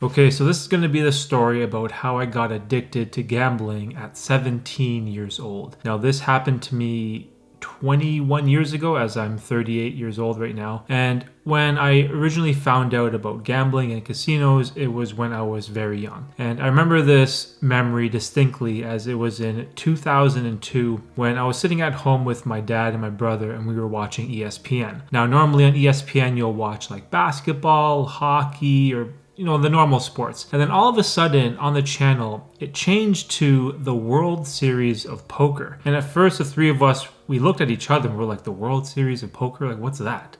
Okay, so this is going to be the story about how I got addicted to gambling at 17 years old. Now, this happened to me 21 years ago, as I'm 38 years old right now. And when I originally found out about gambling and casinos, it was when I was very young. And I remember this memory distinctly as it was in 2002 when I was sitting at home with my dad and my brother and we were watching ESPN. Now, normally on ESPN, you'll watch like basketball, hockey, or the normal sports. And then all of a sudden on the channel, it changed to the World Series of Poker. And at first, the three of us, we looked at each other and we're like, the World Series of Poker? Like, what's that?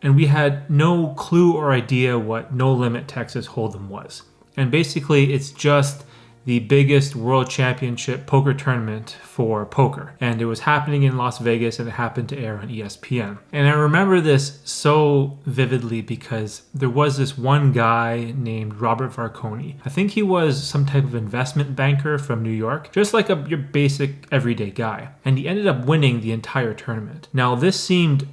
And we had no clue or idea what No Limit Texas Hold'em was. And basically, it's just the biggest world championship poker tournament for poker. And it was happening in Las Vegas and it happened to air on ESPN. And I remember this so vividly because there was this one guy named Robert Varconi. I think he was some type of investment banker from New York, just like your basic everyday guy. And he ended up winning the entire tournament. Now, this seemed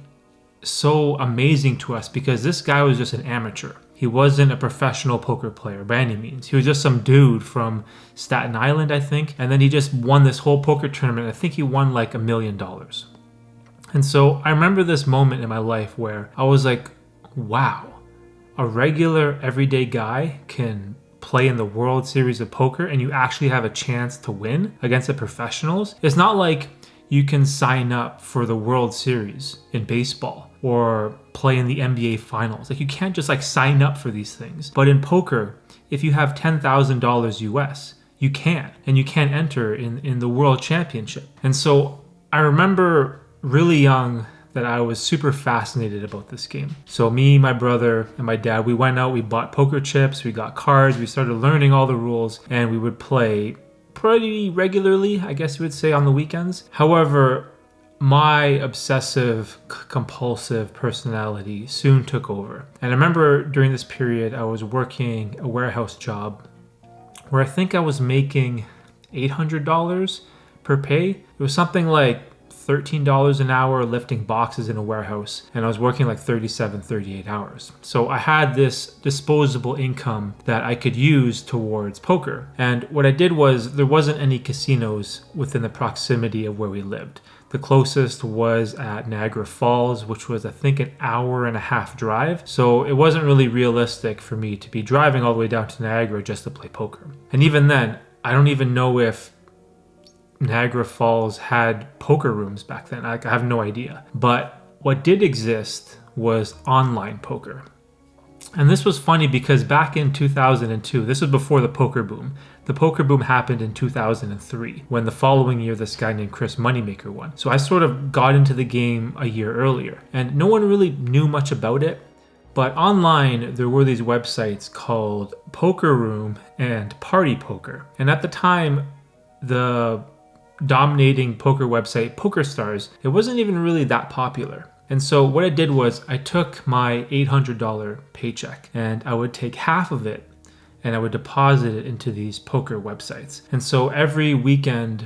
so amazing to us because this guy was just an amateur. He wasn't a professional poker player by any means. He was just some dude from Staten Island, I think. And then he just won this whole poker tournament. I think he won like $1 million. And so I remember this moment in my life where I was like, wow, a regular everyday guy can play in the World Series of Poker and you actually have a chance to win against the professionals. It's not like you can sign up for the World Series in baseball or play in the NBA finals. Like, you can't just sign up for these things. But in poker, if you have $10,000 US, you can, and you can enter in the world championship. And so I remember really young that I was super fascinated about this game. So me, my brother, and my dad, we went out, we bought poker chips, we got cards, we started learning all the rules, and we would play pretty regularly, I guess you would say, on the weekends. However, my obsessive compulsive personality soon took over. And I remember during this period, I was working a warehouse job where I think I was making $800 per pay. It was something like $13 an hour lifting boxes in a warehouse, and I was working like 38 hours. So I had this disposable income that I could use towards poker. And what I did was there wasn't any casinos within the proximity of where we lived. The closest was at Niagara Falls, which was I think an hour and a half drive. So it wasn't really realistic for me to be driving all the way down to Niagara just to play poker. And even then, I don't even know if Niagara Falls had poker rooms back then. I have no idea. But what did exist was online poker. And this was funny because back in 2002, this was before the poker boom. The poker boom happened in 2003, when the following year this guy named Chris Moneymaker won. So I sort of got into the game a year earlier, and no one really knew much about it. But online, there were these websites called Poker Room and Party Poker. And at the time, the dominating poker website, PokerStars, it wasn't even really that popular. And so what I did was I took my $800 paycheck and I would take half of it and I would deposit it into these poker websites. And so every weekend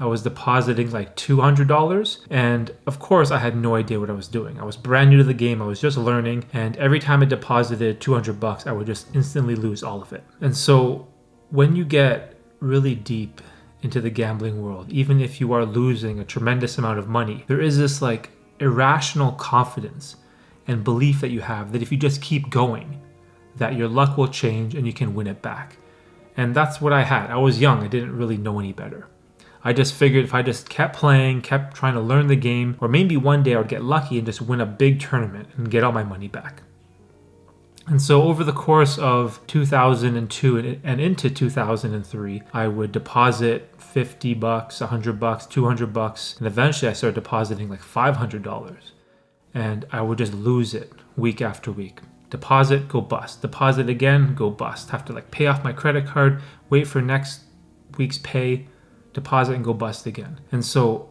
I was depositing like $200. And of course I had no idea what I was doing. I was brand new to the game. I was just learning. And every time I deposited $200, I would just instantly lose all of it. And so when you get really deep into the gambling world, even if you are losing a tremendous amount of money, there is this like irrational confidence and belief that you have that if you just keep going, that your luck will change and you can win it back. And that's what I had. I was young. I didn't really know any better. I just figured if I just kept playing, kept trying to learn the game, or maybe one day I would get lucky and just win a big tournament and get all my money back. And so over the course of 2002 and into 2003, I would deposit $50, $100, $200, and eventually I started depositing like $500. And I would just lose it week after week. Deposit, go bust. Deposit again, go bust. Have to like pay off my credit card, wait for next week's pay, deposit and go bust again. And so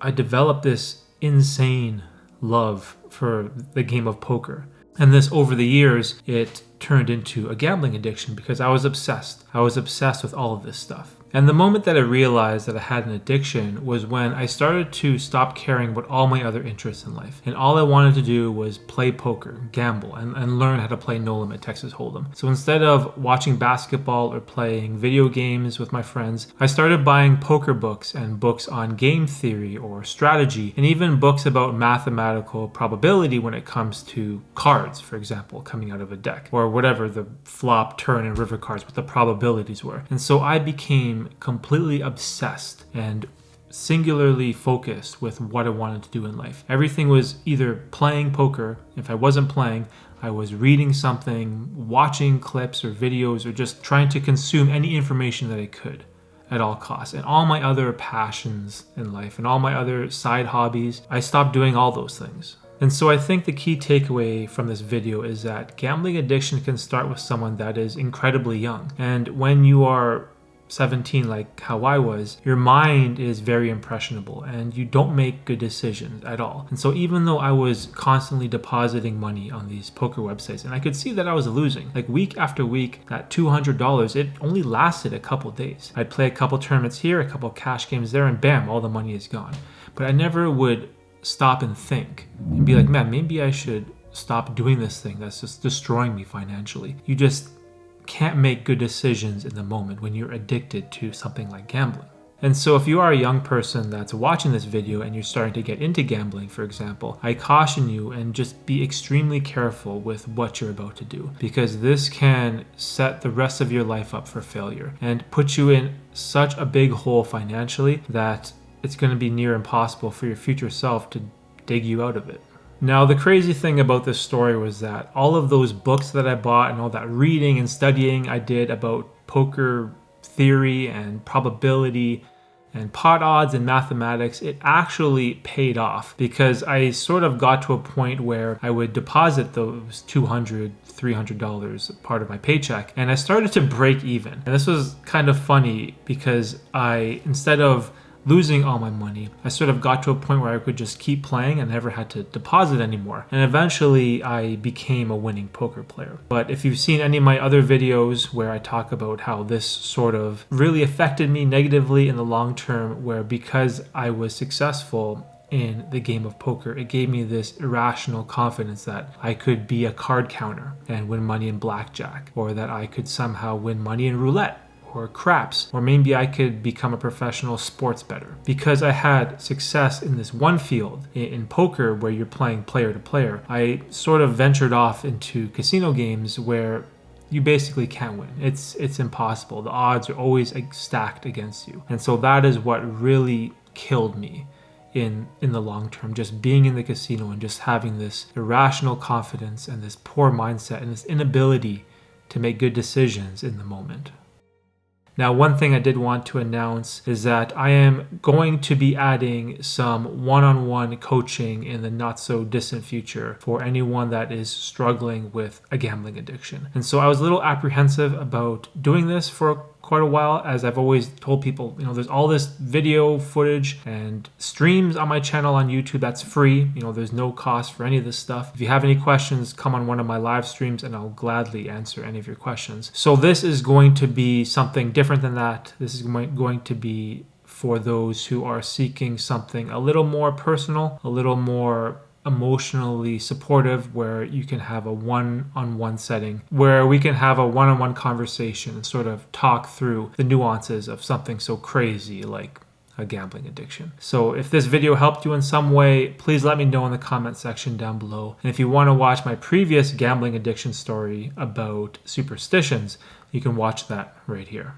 I developed this insane love for the game of poker. And this, over the years, it turned into a gambling addiction because I was obsessed. I was obsessed with all of this stuff. And the moment that I realized that I had an addiction was when I started to stop caring about all my other interests in life. And all I wanted to do was play poker, gamble, and learn how to play no limit Texas Hold'em. So instead of watching basketball or playing video games with my friends, I started buying poker books and books on game theory or strategy, and even books about mathematical probability when it comes to cards, for example, coming out of a deck, or whatever the flop, turn, and river cards, what the probabilities were. And so I became completely obsessed and singularly focused with what I wanted to do in life. Everything was either playing poker. If I wasn't playing, I was reading something, watching clips or videos, or just trying to consume any information that I could at all costs. And all my other passions in life and all my other side hobbies, I stopped doing all those things. And so I think the key takeaway from this video is that gambling addiction can start with someone that is incredibly young. And when you are 17, like how I was, your mind is very impressionable and you don't make good decisions at all. And so even though I was constantly depositing money on these poker websites and I could see that I was losing, like week after week, that $200, it only lasted a couple days. I'd play a couple tournaments here, a couple cash games there, and bam, all the money is gone. But I never would stop and think and be like, man, maybe I should stop doing this thing that's just destroying me financially. You just can't make good decisions in the moment when you're addicted to something like gambling. And so if you are a young person that's watching this video and you're starting to get into gambling, for example, I caution you and just be extremely careful with what you're about to do, because this can set the rest of your life up for failure and put you in such a big hole financially that it's going to be near impossible for your future self to dig you out of it. Now, the crazy thing about this story was that all of those books that I bought and all that reading and studying I did about poker theory and probability and pot odds and mathematics, it actually paid off, because I sort of got to a point where I would deposit those $200, $300 part of my paycheck, and I started to break even. And this was kind of funny because instead of losing all my money, I sort of got to a point where I could just keep playing and never had to deposit anymore. And eventually I became a winning poker player. But if you've seen any of my other videos where I talk about how this sort of really affected me negatively in the long term, where because I was successful in the game of poker, it gave me this irrational confidence that I could be a card counter and win money in blackjack, or that I could somehow win money in roulette or craps, or maybe I could become a professional sports bettor. Because I had success in this one field, in poker where you're playing player to player, I sort of ventured off into casino games where you basically can't win. It's impossible. The odds are always stacked against you. And so that is what really killed me in the long term, just being in the casino and just having this irrational confidence and this poor mindset and this inability to make good decisions in the moment. Now, one thing I did want to announce is that I am going to be adding some one-on-one coaching in the not so distant future for anyone that is struggling with a gambling addiction. And so I was a little apprehensive about doing this for quite a while, as I've always told people, there's all this video footage and streams on my channel on YouTube that's free. There's no cost for any of this stuff. If you have any questions, come on one of my live streams and I'll gladly answer any of your questions. So this is going to be something different than that. This is going to be for those who are seeking something a little more personal, a little more emotionally supportive, where you can have a one-on-one setting where we can have a one-on-one conversation and sort of talk through the nuances of something so crazy like a gambling addiction. So if this video helped you in some way, please let me know in the comment section down below. And if you want to watch my previous gambling addiction story about superstitions, you can watch that right here.